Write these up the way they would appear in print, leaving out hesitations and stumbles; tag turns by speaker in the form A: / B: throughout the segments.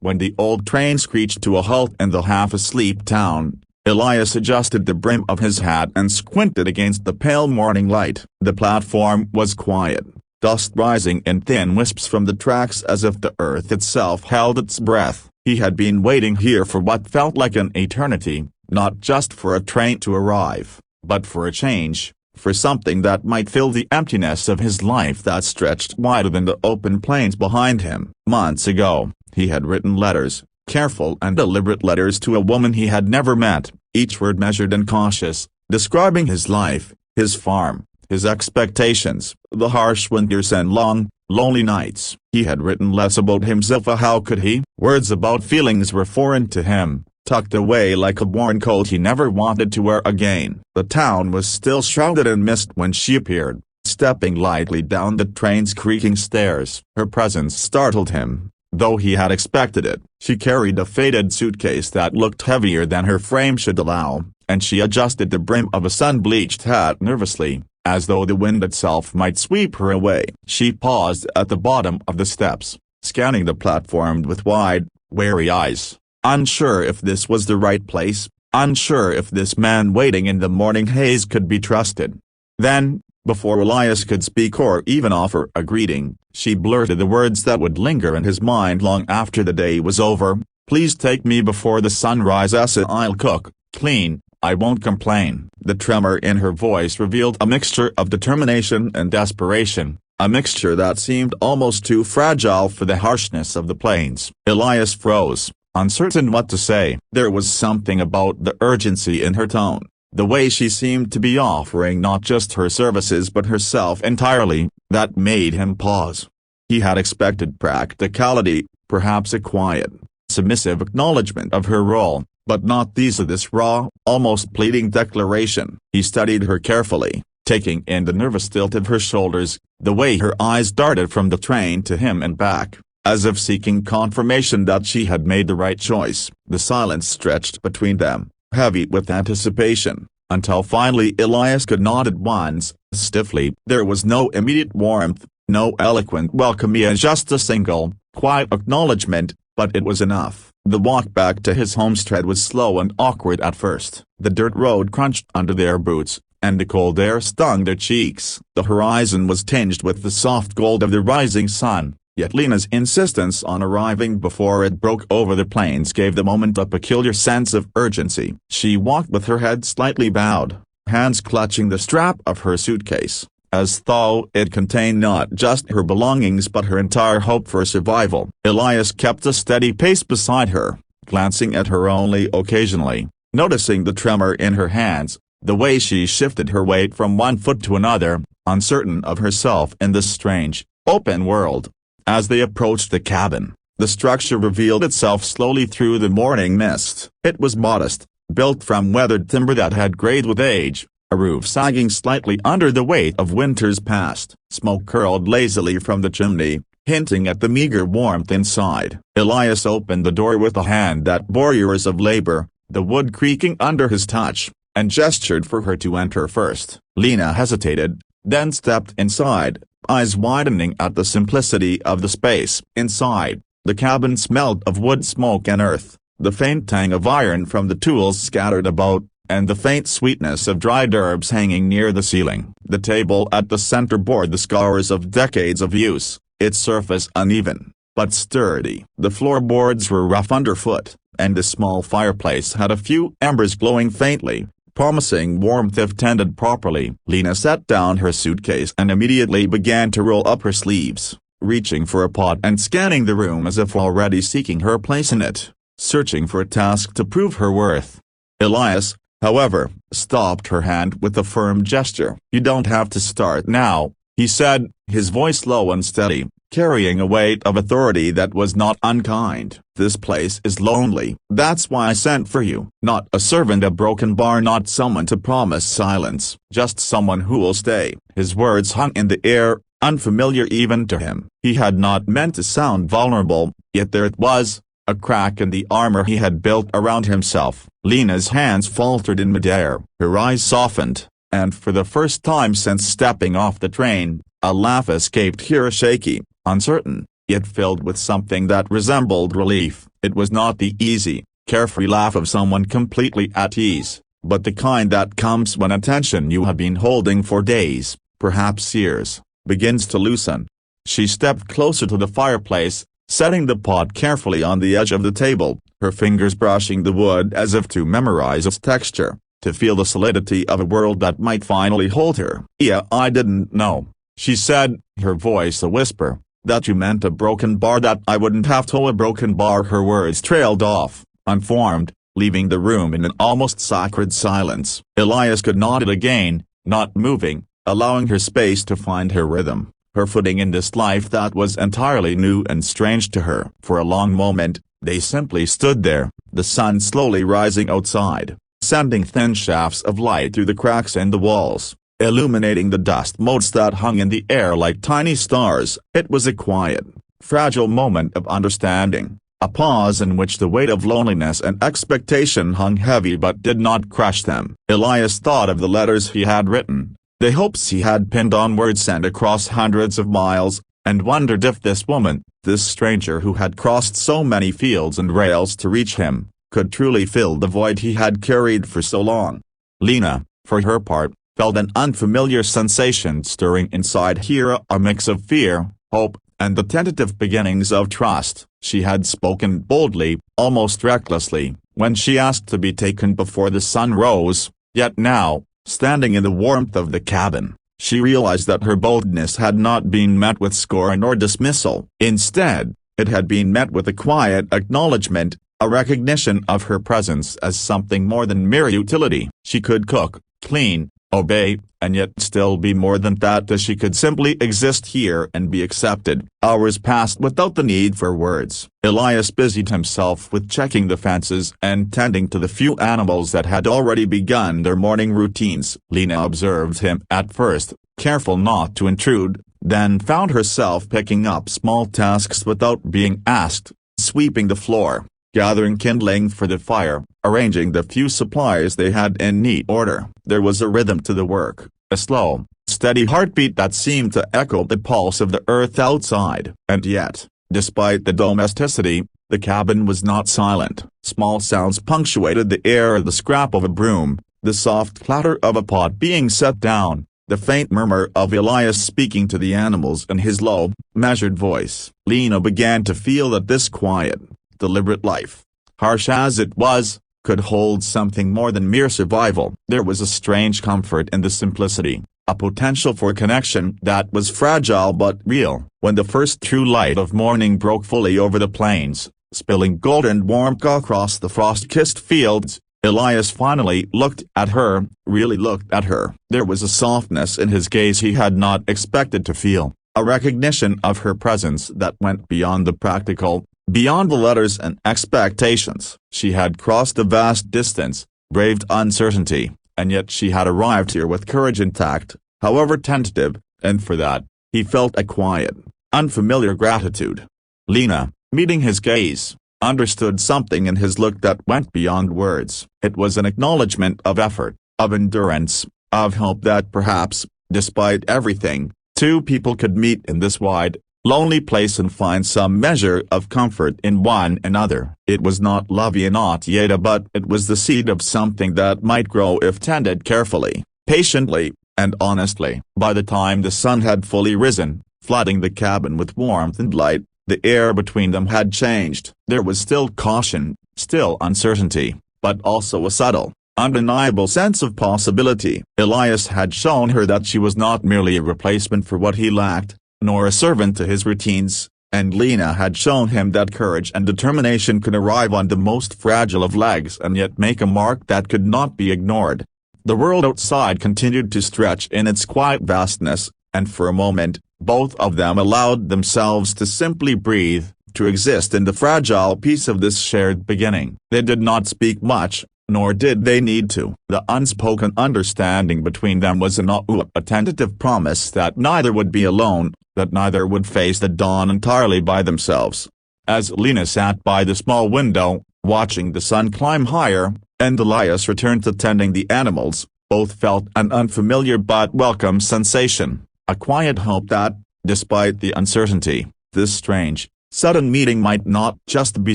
A: When the old train screeched to a halt in the half-asleep town, Elias adjusted the brim of his hat and squinted against the pale morning light. The platform was quiet, dust rising in thin wisps from the tracks as if the earth itself held its breath. He had been waiting here for what felt like an eternity, not just for a train to arrive, but for a change, for something that might fill the emptiness of his life that stretched wider than the open plains behind him. Months ago, he had written letters, careful and deliberate letters to a woman he had never met, each word measured and cautious, describing his life, his farm, his expectations, the harsh winters and long, lonely nights. He had written less about himself. How could he? Words about feelings were foreign to him, tucked away like a worn coat he never wanted to wear again. The town was still shrouded in mist when she appeared, stepping lightly down the train's creaking stairs. Her presence startled him, though he had expected it. She carried a faded suitcase that looked heavier than her frame should allow, and she adjusted the brim of a sun-bleached hat nervously, as though the wind itself might sweep her away. She paused at the bottom of the steps, scanning the platform with wide, wary eyes, unsure if this was the right place, unsure if this man waiting in the morning haze could be trusted. Then, before Elias could speak or even offer a greeting, she blurted the words that would linger in his mind long after the day was over. "Please take me before the sun rises. I'll cook, clean, I won't complain." The tremor in her voice revealed a mixture of determination and desperation, a mixture that seemed almost too fragile for the harshness of the plains. Elias froze, uncertain what to say. There was something about the urgency in her tone, the way she seemed to be offering not just her services but herself entirely, that made him pause. He had expected practicality, perhaps a quiet, submissive acknowledgement of her role, but not this raw, almost pleading declaration. He studied her carefully, taking in the nervous tilt of her shoulders, the way her eyes darted from the train to him and back, as if seeking confirmation that she had made the right choice. The silence stretched between them, heavy with anticipation, until finally Elias could nod at once, stiffly. There was no immediate warmth, no eloquent welcome, just a single, quiet acknowledgement, but it was enough. The walk back to his homestead was slow and awkward at first. The dirt road crunched under their boots, and the cold air stung their cheeks. The horizon was tinged with the soft gold of the rising sun, yet Lena's insistence on arriving before it broke over the plains gave the moment a peculiar sense of urgency. She walked with her head slightly bowed, hands clutching the strap of her suitcase, as though it contained not just her belongings but her entire hope for survival. Elias kept a steady pace beside her, glancing at her only occasionally, noticing the tremor in her hands, the way she shifted her weight from one foot to another, uncertain of herself in this strange, open world. As they approached the cabin, the structure revealed itself slowly through the morning mist. It was modest, built from weathered timber that had grayed with age, a roof sagging slightly under the weight of winters past. Smoke curled lazily from the chimney, hinting at the meager warmth inside. Elias opened the door with a hand that bore years of labor, the wood creaking under his touch, and gestured for her to enter first. Lena hesitated, then stepped inside, eyes widening at the simplicity of the space. Inside, the cabin smelled of wood smoke and earth, the faint tang of iron from the tools scattered about, and the faint sweetness of dried herbs hanging near the ceiling. The table at the center bore the scars of decades of use, its surface uneven, but sturdy. The floorboards were rough underfoot, and the small fireplace had a few embers glowing faintly, promising warmth if tended properly. Lena set down her suitcase and immediately began to roll up her sleeves, reaching for a pot and scanning the room as if already seeking her place in it, searching for a task to prove her worth. Elias, however, stopped her hand with a firm gesture. "You don't have to start now," he said, his voice low and steady, carrying a weight of authority that was not unkind. "This place is lonely. That's why I sent for you. Not a servant, a broken bar, not someone to promise silence, just someone who will stay." His words hung in the air, unfamiliar even to him. He had not meant to sound vulnerable, yet there it was, a crack in the armor he had built around himself. Lena's hands faltered in midair, her eyes softened, and for the first time since stepping off the train, a laugh escaped here, shaky, uncertain, yet filled with something that resembled relief. It was not the easy, carefree laugh of someone completely at ease, but the kind that comes when attention you have been holding for days, perhaps years, begins to loosen. She stepped closer to the fireplace, setting the pot carefully on the edge of the table, her fingers brushing the wood as if to memorize its texture, to feel the solidity of a world that might finally hold her. "Yeah, I didn't know," she said, her voice a whisper, "that you meant a broken bar, that I wouldn't have told a broken bar." Her words trailed off, unformed, leaving the room in an almost sacred silence. Elias could nod again, not moving, allowing her space to find her rhythm, her footing in this life that was entirely new and strange to her. For a long moment, they simply stood there, the sun slowly rising outside, sending thin shafts of light through the cracks in the walls, illuminating the dust motes that hung in the air like tiny stars. It was a quiet, fragile moment of understanding, a pause in which the weight of loneliness and expectation hung heavy but did not crush them. Elias thought of the letters he had written, the hopes he had pinned on words sent across hundreds of miles, and wondered if this woman, this stranger who had crossed so many fields and rails to reach him, could truly fill the void he had carried for so long. Lena, for her part, felt an unfamiliar sensation stirring inside her, a mix of fear, hope, and the tentative beginnings of trust. She had spoken boldly, almost recklessly, when she asked to be taken before the sun rose, yet now, standing in the warmth of the cabin, she realized that her boldness had not been met with scorn or dismissal. Instead, it had been met with a quiet acknowledgement, a recognition of her presence as something more than mere utility. She could cook, clean, obey, and yet still be more than that, as she could simply exist here and be accepted. Hours passed without the need for words. Elias busied himself with checking the fences and tending to the few animals that had already begun their morning routines. Lena observed him at first, careful not to intrude, then found herself picking up small tasks without being asked, sweeping the floor, gathering kindling for the fire, arranging the few supplies they had in neat order. There was a rhythm to the work, a slow, steady heartbeat that seemed to echo the pulse of the earth outside. And yet, despite the domesticity, the cabin was not silent. Small sounds punctuated the air, the scrap of a broom, the soft clatter of a pot being set down, the faint murmur of Elias speaking to the animals in his low, measured voice. Lena began to feel that this quiet, deliberate life, harsh as it was, could hold something more than mere survival. There was a strange comfort in the simplicity, a potential for connection that was fragile but real. When the first true light of morning broke fully over the plains, spilling golden warmth across the frost-kissed fields, Elias finally looked at her, really looked at her. There was a softness in his gaze he had not expected to feel, a recognition of her presence that went beyond the practical, beyond the letters and expectations. She had crossed a vast distance, braved uncertainty, and yet she had arrived here with courage intact, however tentative, and for that, he felt a quiet, unfamiliar gratitude. Lena, meeting his gaze, understood something in his look that went beyond words. It was an acknowledgement of effort, of endurance, of hope that perhaps, despite everything, two people could meet in this wide, lonely place and find some measure of comfort in one another. It was not love not yet, but it was the seed of something that might grow if tended carefully, patiently, and honestly. By the time the sun had fully risen, flooding the cabin with warmth and light, the air between them had changed. There was still caution, still uncertainty, but also a subtle, undeniable sense of possibility. Elias had shown her that she was not merely a replacement for what he lacked, nor a servant to his routines, and Lena had shown him that courage and determination could arrive on the most fragile of legs and yet make a mark that could not be ignored. The world outside continued to stretch in its quiet vastness, and for a moment, both of them allowed themselves to simply breathe, to exist in the fragile peace of this shared beginning. They did not speak much, nor did they need to. The unspoken understanding between them was a tentative promise that neither would be alone, that neither would face the dawn entirely by themselves. As Lena sat by the small window, watching the sun climb higher, and Elias returned to tending the animals, both felt an unfamiliar but welcome sensation, a quiet hope that, despite the uncertainty, This strange, sudden meeting might not just be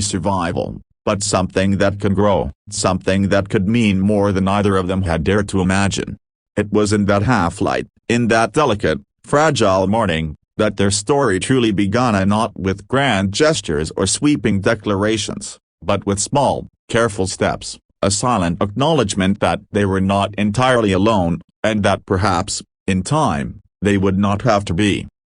A: survival, but something that could grow, something that could mean more than either of them had dared to imagine. It was in that half-light, in that delicate, fragile morning, that their story truly began, and not with grand gestures or sweeping declarations, but with small, careful steps, a silent acknowledgement that they were not entirely alone, and that perhaps, in time, they would not have to be.